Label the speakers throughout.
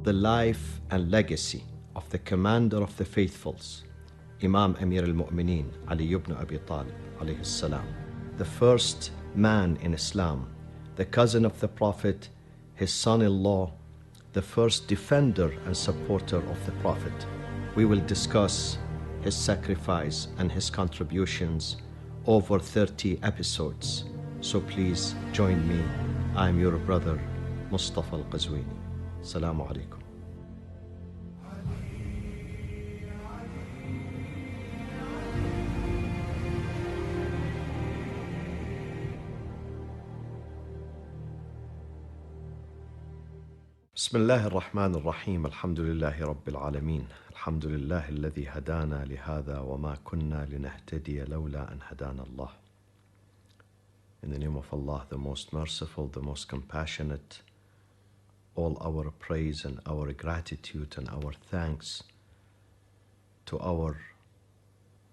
Speaker 1: the life and legacy of the commander of the faithfuls, Imam Amir al-Mu'mineen, Ali ibn Abi Talib, alayhi salam, the first man in Islam, the cousin of the Prophet, his son-in-law, the first defender and supporter of the Prophet. We will discuss his sacrifice and his contributions over 30 episodes. So please join me. I am your brother, Moustafa Qazwini. Assalamu alaikum. بسم الله الرحمن الرحيم الحمد لله رب العالمين الحمد لله الذي هدانا لهذا وما كنا لنهتدي لولا أن هدانا الله. In the name of Allah, the most merciful, the most compassionate, all our praise and our gratitude and our thanks to our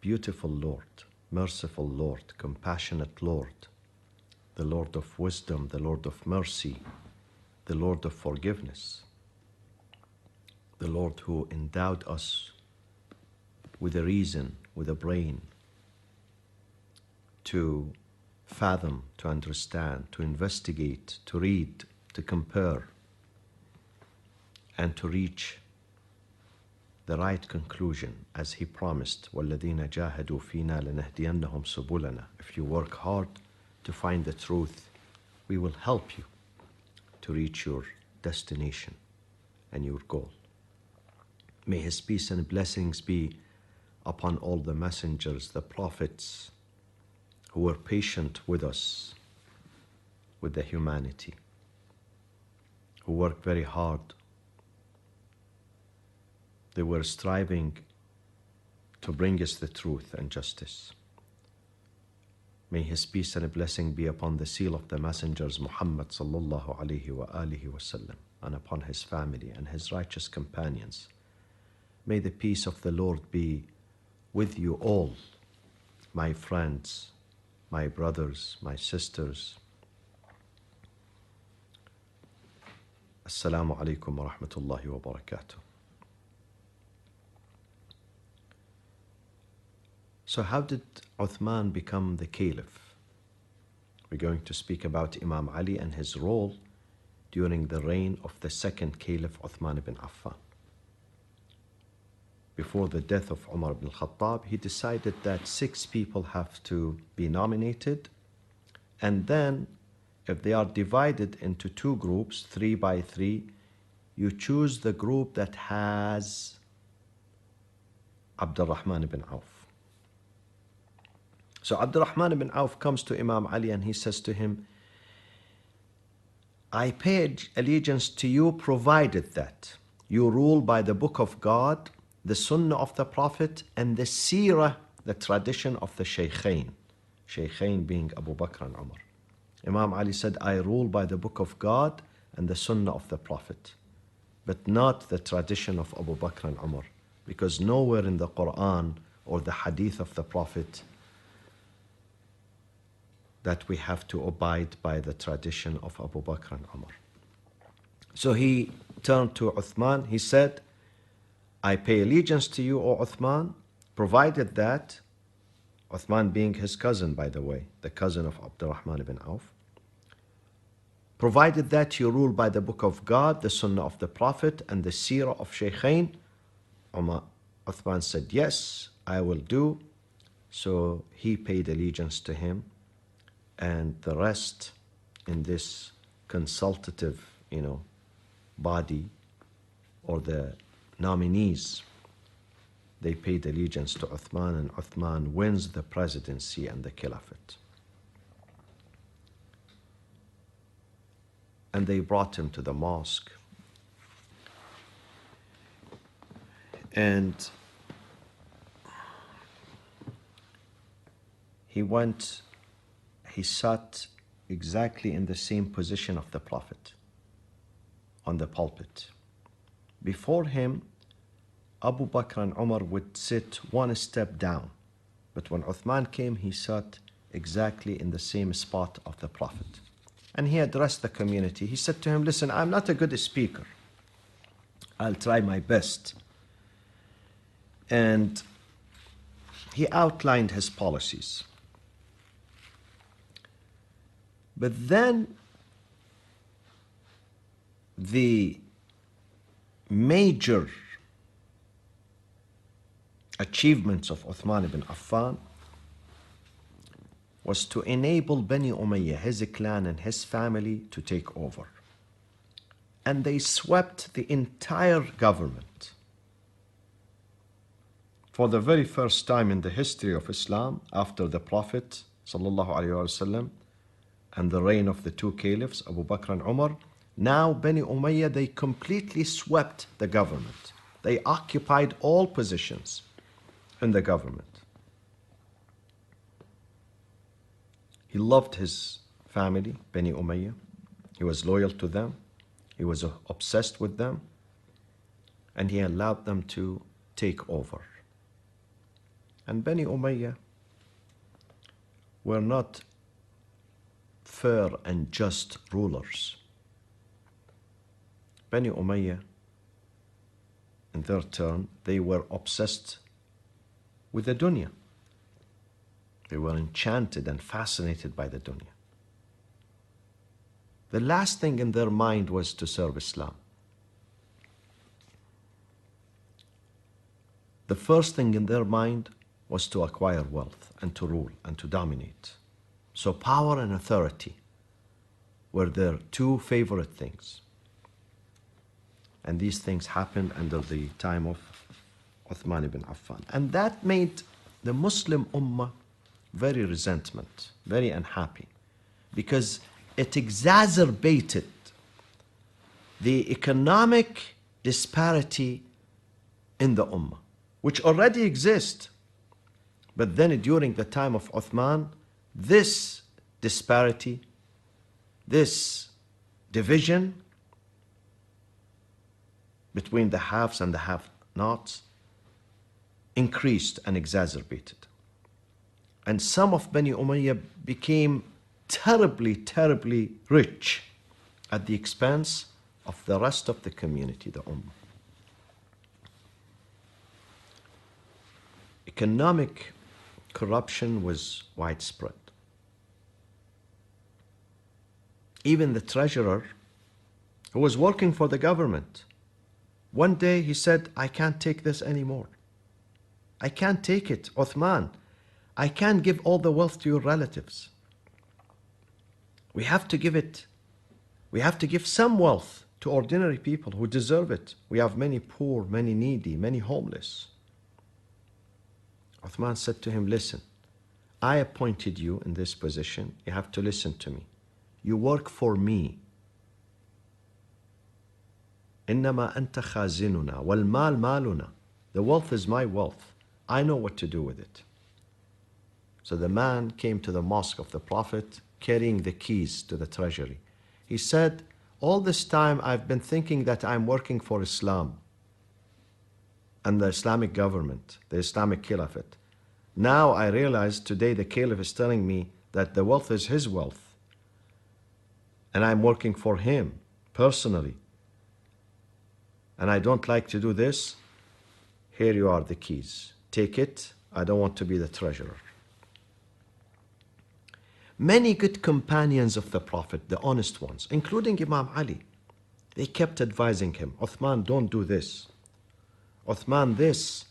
Speaker 1: beautiful Lord, merciful Lord, compassionate Lord, the Lord of wisdom, the Lord of mercy, the Lord of forgiveness, the Lord who endowed us with a reason, with a brain, to fathom, to understand, to investigate, to read, to compare, and to reach the right conclusion, as He promised, وَالَّذِينَ جَاهَدُوا فِينَا لَنَهْدِيَنَّهُمْ سُبُلَنَا. If you work hard to find the truth, we will help you to reach your destination and your goal. May His peace and blessings be upon all the messengers, the prophets, who were patient with us, with the humanity, who worked very hard. They were striving to bring us the truth and justice. May His peace and blessing be upon the seal of the messengers, Muhammad sallallahu alayhi wa alihi wasallam, and upon his family and his righteous companions. May the peace of the Lord be with you all, my friends, my brothers, my sisters. Assalamu alaikum wa rahmatullahi wa barakatuh. So how did Uthman become the caliph? We're going to speak about Imam Ali and his role during the reign of the second caliph, Uthman ibn Affan. Before the death of Umar ibn al-Khattab, he decided that 6 people have to be nominated, and then if they are divided into 2 groups, 3 by 3, you choose the group that has Abdurrahman ibn Auf. So Abdurrahman ibn Auf comes to Imam Ali and he says to him, I pay allegiance to you provided that you rule by the book of God, the sunnah of the Prophet, and the seerah, the tradition of the Shaykhain. Shaykhain being Abu Bakr and Umar. Imam Ali said, I rule by the book of God and the sunnah of the Prophet, but not the tradition of Abu Bakr and Umar, because nowhere in the Quran or the hadith of the Prophet that we have to abide by the tradition of Abu Bakr and Umar. So he turned to Uthman, he said, I pay allegiance to you, O Uthman, provided that, Uthman being his cousin, by the way, the cousin of Abdurrahman ibn Auf, provided that you rule by the book of God, the sunnah of the Prophet, and the seerah of Shaykhain. Uthman said, yes, I will do. So he paid allegiance to him, and the rest in this consultative, body, or the nominees, they paid allegiance to Uthman, and Uthman wins the presidency and the caliphate. And they brought him to the mosque, and he sat exactly in the same position of the Prophet on the pulpit. Before him, Abu Bakr and Umar would sit one step down, but when Uthman came, he sat exactly in the same spot of the Prophet. And he addressed the community. He said to him, listen, I'm not a good speaker. I'll try my best. And he outlined his policies. But then the major achievements of Uthman ibn Affan was to enable Bani Umayyah, his clan and his family, to take over. And they swept the entire government. For the very first time in the history of Islam, after the Prophet ﷺ and the reign of the two caliphs, Abu Bakr and Umar, now Bani Umayyah, they completely swept the government. They occupied all positions in the government. He loved his family, Bani Umayyah. He was loyal to them. He was obsessed with them. And he allowed them to take over. And Bani Umayyah were not fair and just rulers. Bani Umayyah, in their turn, they were obsessed with the dunya. They were enchanted and fascinated by the dunya. The last thing in their mind was to serve Islam. The first thing in their mind was to acquire wealth and to rule and to dominate. So power and authority were their two favorite things. And these things happened under the time of Uthman ibn Affan. And that made the Muslim Ummah very resentment, very unhappy, because it exacerbated the economic disparity in the Ummah, which already exists. But then during the time of Uthman, this disparity, this division between the haves and the have-nots increased and exacerbated. And some of Bani Umayyah became terribly, terribly rich at the expense of the rest of the community, the Ummah. Economic corruption was widespread. Even the treasurer, who was working for the government, one day he said, I can't take this anymore. I can't take it, Uthman. I can't give all the wealth to your relatives. We have to give some wealth to ordinary people who deserve it. We have many poor, many needy, many homeless. Uthman said to him, listen, I appointed you in this position. You have to listen to me. You work for me. إنما أنت خازننا والمال مالنا. The wealth is my wealth. I know what to do with it. So the man came to the mosque of the Prophet carrying the keys to the treasury. He said, all this time I've been thinking that I'm working for Islam and the Islamic government, the Islamic Caliphate. Now I realize today the Caliph is telling me that the wealth is his wealth and I'm working for him personally. And I don't like to do this. Here you are, the keys. Take it. I don't want to be the treasurer. Many good companions of the Prophet, the honest ones, including Imam Ali, they kept advising him, Uthman, don't do this. Uthman, this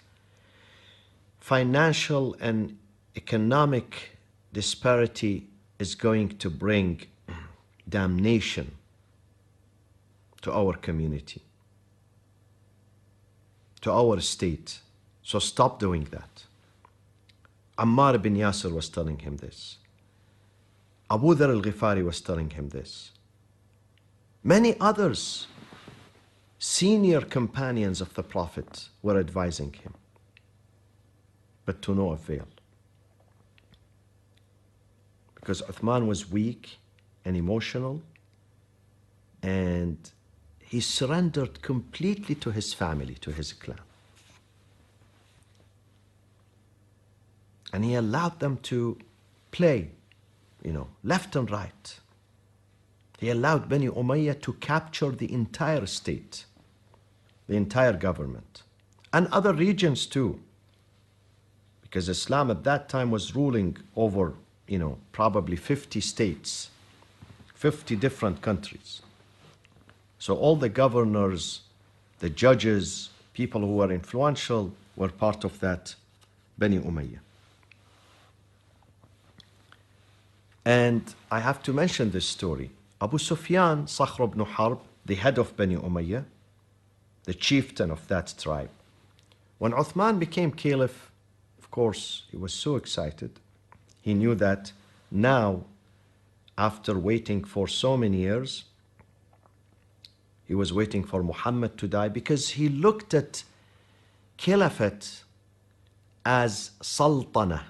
Speaker 1: financial and economic disparity is going to bring damnation to our community, to our state. So stop doing that. Ammar ibn Yasir was telling him this. Abu Dhar al-Ghifari was telling him this. Many others, senior companions of the Prophet, were advising him, but to no avail. Because Uthman was weak and emotional, and he surrendered completely to his family, to his clan. And he allowed them to play, left and right. He allowed Bani Umayyah to capture the entire state. the entire government, and other regions too, because Islam at that time was ruling over, probably 50 states, 50 different countries. So all the governors, the judges, people who were influential were part of that Bani Umayyah. And I have to mention this story. Abu Sufyan, Sakhr ibn Harb, the head of Bani Umayyah, the chieftain of that tribe. When Uthman became caliph, of course, he was so excited. He knew that now, after waiting for so many years, he was waiting for Muhammad to die, because he looked at caliphate as sultanah,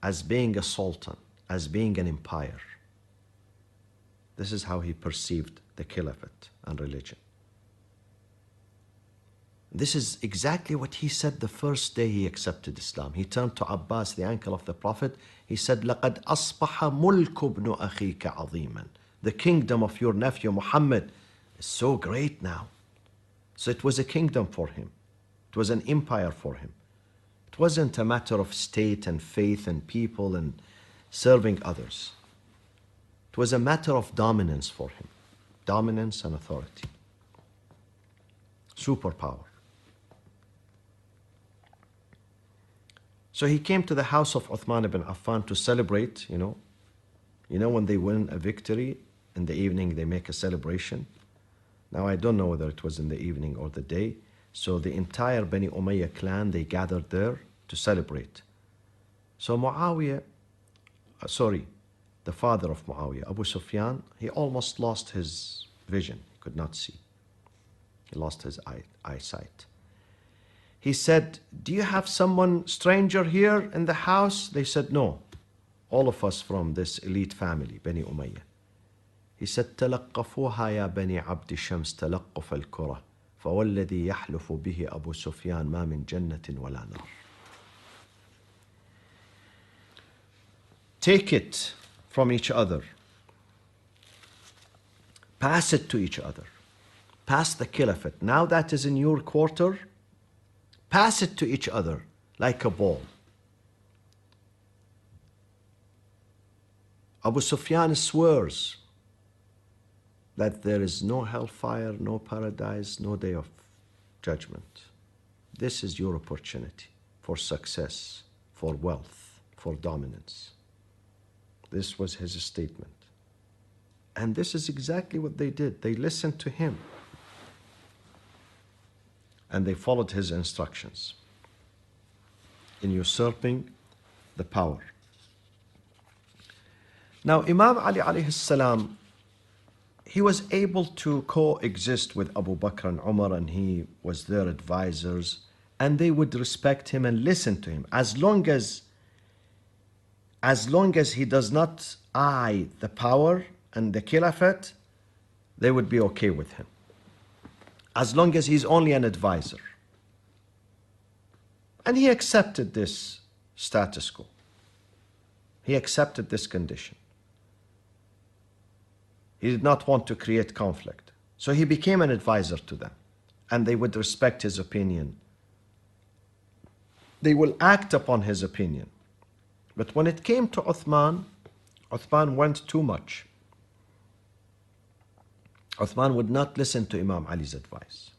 Speaker 1: as being a sultan, as being an empire. This is how he perceived the caliphate and religion. This is exactly what he said the first day he accepted Islam. He turned to Abbas, the uncle of the Prophet. He said, لَقَدْ أَصْبَحَ مُلْكُ بْنُ أَخِيكَ عَظِيمًا. The kingdom of your nephew Muhammad is so great now. So it was a kingdom for him. It was an empire for him. It wasn't a matter of state and faith and people and serving others. It was a matter of dominance for him. Dominance and authority. Superpower. So he came to the house of Uthman ibn Affan to celebrate, when they win a victory, in the evening they make a celebration. Now I don't know whether it was in the evening or the day. So the entire Bani Umayyah clan, they gathered there to celebrate. So Muawiyah, the father of Muawiyah, Abu Sufyan, he almost lost his vision. He could not see. He lost his eyesight. He said, do you have someone stranger here in the house? They said, no. All of us from this elite family, Bani Umayyah. He said, تلقفوها يا بني عبد الشمس تلقف الكرة فوالذي يحلف به أبو سفيان ما من جنة ولا نار. Take it from each other. Pass it to each other. Pass the caliphate. Now that is in your quarter, pass it to each other like a ball. Abu Sufyan swears that there is no hellfire, no paradise, no day of judgment. This is your opportunity for success, for wealth, for dominance. This was his statement. And this is exactly what they did. They listened to him. And they followed his instructions in usurping the power. Now, Imam Ali alayhi salam, he was able to coexist with Abu Bakr and Umar, and he was their advisors, and they would respect him and listen to him as long as he does not eye the power and the caliphate, they would be okay with him. As long as he's only an advisor. And he accepted this status quo. He accepted this condition. He did not want to create conflict. So he became an advisor to them. And they would respect his opinion. They will act upon his opinion. But when it came to Uthman, Uthman went too much. Uthman would not listen to Imam Ali's advice.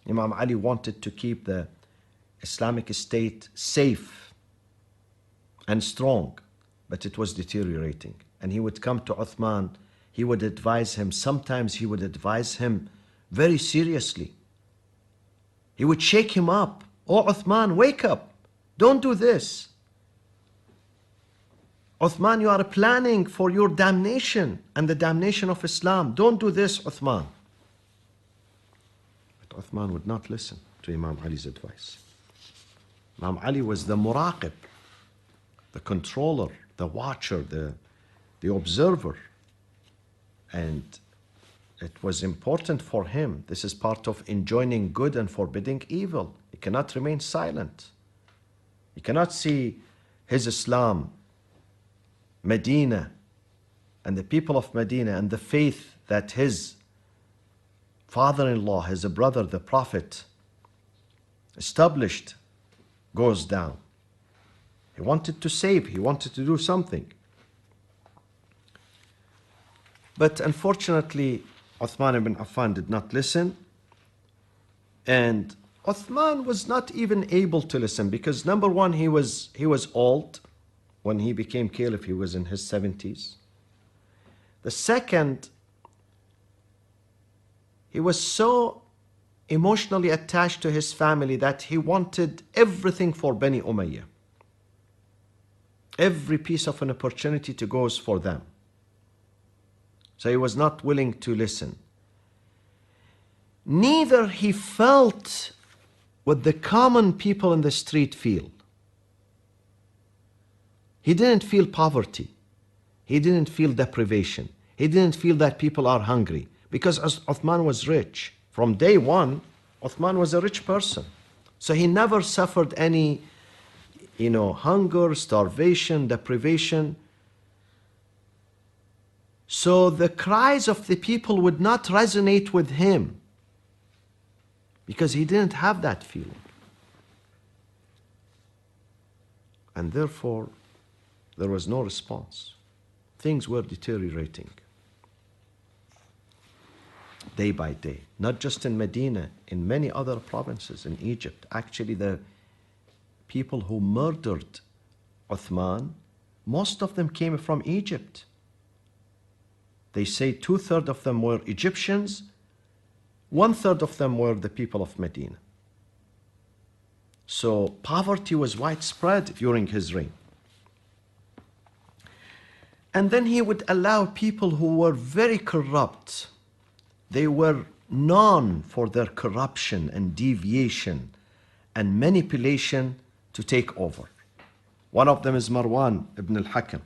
Speaker 1: Imam Ali wanted to keep the Islamic State safe and strong, but it was deteriorating. And he would come to Uthman, he would advise him. Sometimes he would advise him very seriously. He would shake him up. Oh, Uthman, wake up. Don't do this. Uthman, you are planning for your damnation and the damnation of Islam. Don't do this, Uthman. But Uthman would not listen to Imam Ali's advice. Imam Ali was the muraqib, the controller, the watcher, the observer. And it was important for him. This is part of enjoining good and forbidding evil. He cannot remain silent. He cannot see his Islam, Medina, and the people of Medina and the faith that his father-in-law, his brother, the Prophet, established, goes down. He wanted to save, he wanted to do something. But unfortunately, Uthman ibn Affan did not listen. And Uthman was not even able to listen because number one, he was old. When he became caliph, he was in his 70s. The second, he was so emotionally attached to his family that he wanted everything for Bani Umayyah. Every piece of an opportunity to go for them. So he was not willing to listen. Neither he felt what the common people in the street feel. He didn't feel poverty. He didn't feel deprivation. He didn't feel that people are hungry. Because Uthman was rich. From day one, Uthman was a rich person. So he never suffered any, hunger, starvation, deprivation. So the cries of the people would not resonate with him because he didn't have that feeling. And therefore, there was no response. Things were deteriorating day by day, not just in Medina, in many other provinces in Egypt. Actually, the people who murdered Uthman, most of them came from Egypt. They say 2/3 of them were Egyptians, 1/3 of them were the people of Medina. So poverty was widespread during his reign. And then he would allow people who were very corrupt. They were known for their corruption and deviation and manipulation to take over. One of them is Marwan ibn al-Hakam.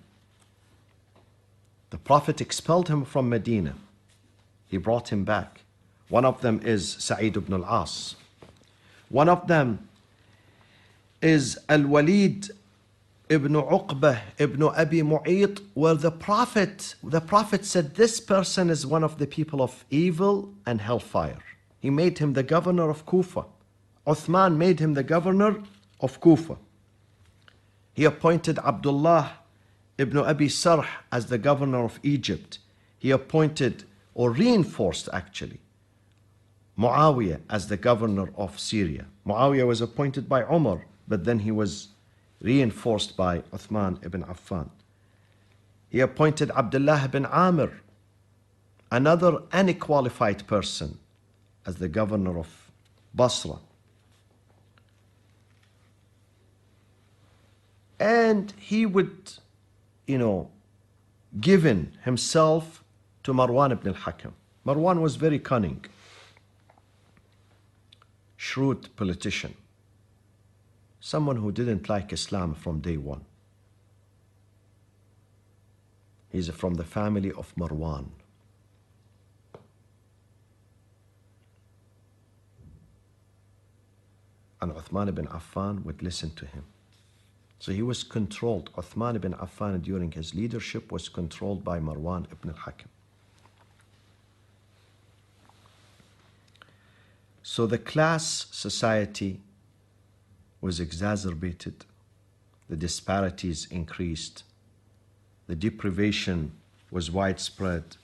Speaker 1: The Prophet expelled him from Medina. He brought him back. One of them is Sa'id ibn al-As. One of them is Al-Walid ibn Uqbah ibn Abi Mu'ayt, where the Prophet said this person is one of the people of evil and hellfire. He made him the governor of Kufa. Uthman made him the governor of Kufa. He appointed Abdullah ibn Abi Sarh as the governor of Egypt. He appointed, or reinforced actually, Muawiyah as the governor of Syria. Muawiyah was appointed by Umar, but then he was reinforced by Uthman ibn Affan. He appointed Abdullah ibn Amr, another unqualified person, as the governor of Basra. And he would, given himself to Marwan ibn al-Hakam. Marwan was very cunning, shrewd politician, someone who didn't like Islam from day one. He's from the family of Marwan. And Uthman ibn Affan would listen to him. So he was controlled. Uthman ibn Affan during his leadership was controlled by Marwan ibn al-Hakam. So the class society was exacerbated. The disparities increased. The deprivation was widespread.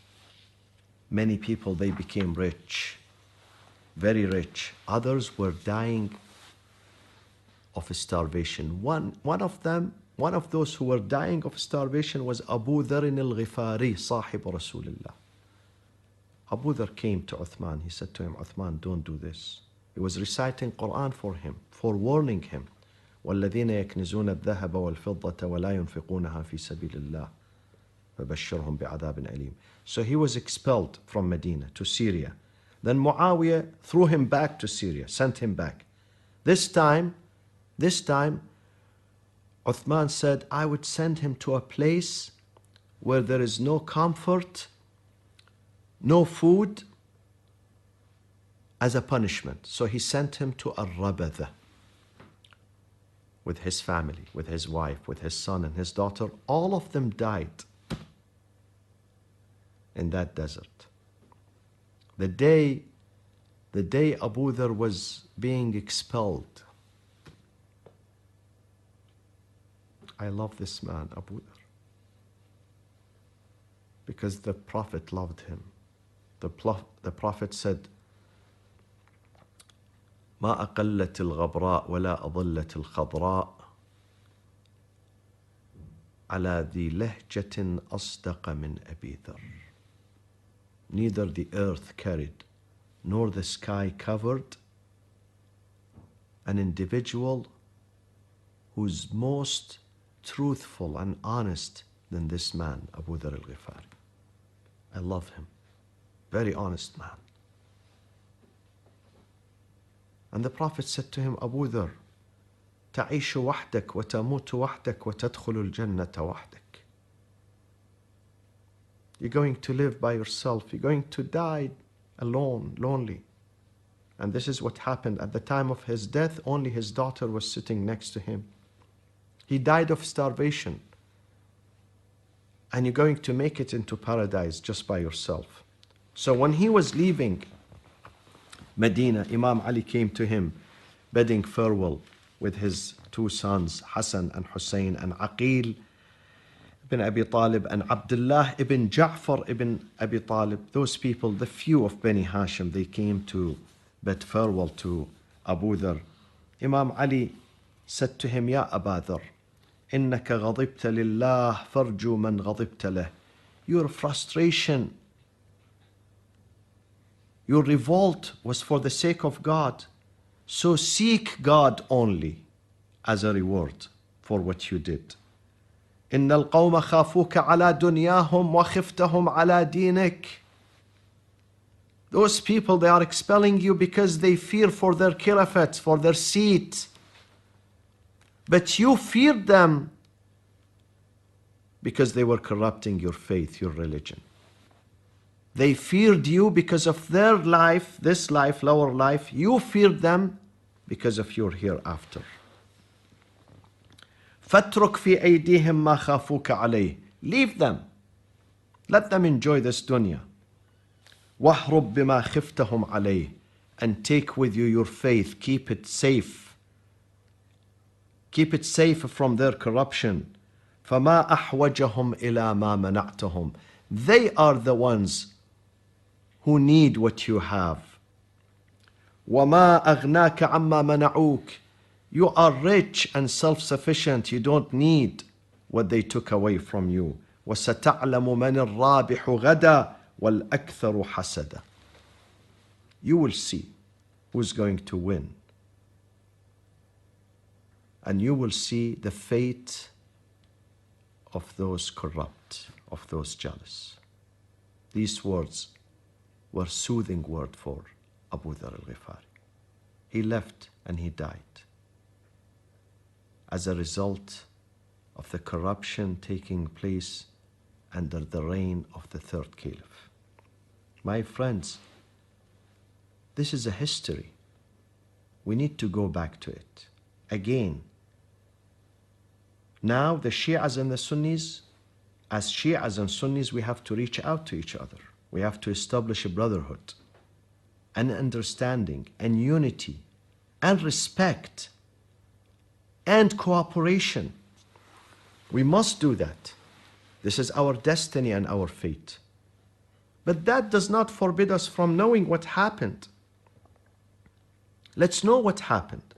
Speaker 1: Many people, they became rich, very rich. Others were dying of starvation. One of those who were dying of starvation was Abu Dharr al-Ghifari, Sahib Rasulullah. Abu Dharr came to Uthman. He said to him, Uthman, don't do this. He was reciting Quran for him, forewarning him. وَالَّذِينَ يَكْنِزُونَ الذَّهَبَ وَالْفِضَّةَ وَلَا يُنْفِقُونَها فِي سَبِيلِ اللَّهِ فَبَشِّرْهُم بِعَذَابٍ أَلِيمٍ. So he was expelled from Medina to Syria. Then Muawiyah threw him back to Syria, sent him back. This time, Uthman said, I would send him to a place where there is no comfort, no food, as a punishment. So he sent him to Al-Rabadha with his family, with his wife, with his son and his daughter. All of them died in that desert. The day the day Abu Dhar was being expelled. I love this man, Abu Dhar, because the Prophet loved him. The Prophet said, ما أقلت الغبراء ولا أضلت الخضراء على ذي لهجة أصدق من أبي ذر. Neither the earth carried nor the sky covered an individual who's most truthful and honest than this man, Abu Dhar al-Ghifari. I love him. Very honest man. And the Prophet said to him, Abu Dhar, تعيش وحدك وتموت وحدك وتدخل الجنة وحدك. You're going to live by yourself. You're going to die alone, lonely. And this is what happened. At the time of his death, only his daughter was sitting next to him. He died of starvation. And you're going to make it into paradise just by yourself. So when he was leaving Medina, Imam Ali came to him, bidding farewell with his two sons, Hassan and Hussein, and Aqil ibn Abi Talib, and Abdullah ibn Ja'far ibn Abi Talib. Those people, the few of Bani Hashim, they came to bid farewell to Abu Dhar. Imam Ali said to him, Ya Aba Dhar, إنك غضبت لله فارجو من غضبت له. Your frustration, your revolt was for the sake of God. So seek God only as a reward for what you did. إن القوم خافوك على دنياهم وخفتهم على دينك. Those people, they are expelling you because they fear for their caliphate, for their seat. But you feared them because they were corrupting your faith, your religion. They feared you because of their life, this life, lower life. You feared them because of your hereafter. فَاتْرُكْ فِي أَيْدِيهِمْ مَا خَافُوكَ عَلَيْهِ. Leave them. Let them enjoy this dunya. وَاحْرُبْ بِمَا خِفْتَهُمْ عَلَيْهِ. And take with you your faith. Keep it safe. Keep it safe from their corruption. فَمَا أَحْوَجَهُمْ إِلَى مَا مَنَعْتَهُمْ. They are the ones who need what you have. وَمَا أَغْنَاكَ عَمَّا مَنَعُوكَ. You are rich and self-sufficient. You don't need what they took away from you. وَسَتَعْلَمُ مَنِ الرَّابِحُ غَدًا وَالْأَكْثَرُ حَسَدًا. You will see who's going to win. And you will see the fate of those corrupt, of those jealous. These words were soothing word for Abu Dhar al-Ghifari. He left and he died as a result of the corruption taking place under the reign of the third caliph. My friends, this is a history. We need to go back to it. Again, now the Shias and the Sunnis, as Shias and Sunnis, we have to reach out to each other. We have to establish a brotherhood and understanding and unity and respect and cooperation. We must do that. This is our destiny and our fate. But that does not forbid us from knowing what happened. Let's know what happened.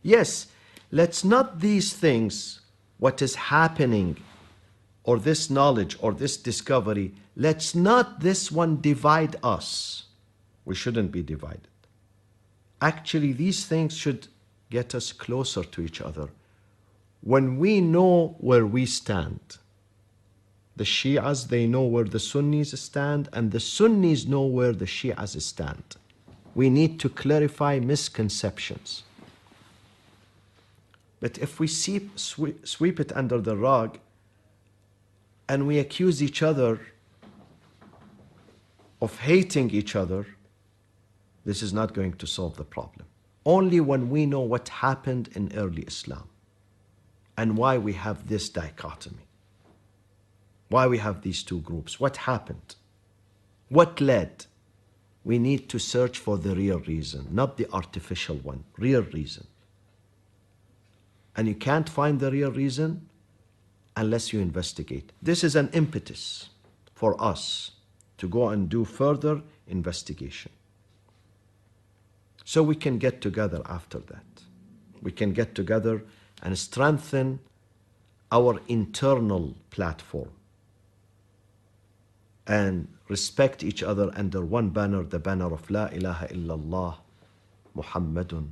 Speaker 1: Yes, let's not these things, what is happening, or this knowledge or this discovery, let's not this one divide us. We shouldn't be divided. Actually, these things should get us closer to each other. When we know where we stand, the Shias, they know where the Sunnis stand, and the Sunnis know where the Shias stand. We need to clarify misconceptions. But if we sweep it under the rug and we accuse each other of hating each other, this is not going to solve the problem. Only when we know what happened in early Islam and why we have this dichotomy, why we have these two groups, what happened, what led, We need to search for the real reason, not the artificial one, real reason. And you can't find the real reason unless you investigate. This is an impetus for us to go and do further investigation. So we can get together after that. We can get together and strengthen our internal platform and respect each other under one banner, the banner of La ilaha illallah Muhammadun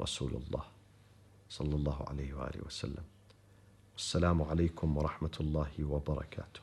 Speaker 1: Rasulullah sallallahu alayhi wa sallam. Assalamu alaikum wa rahmatullahi wa barakatuh.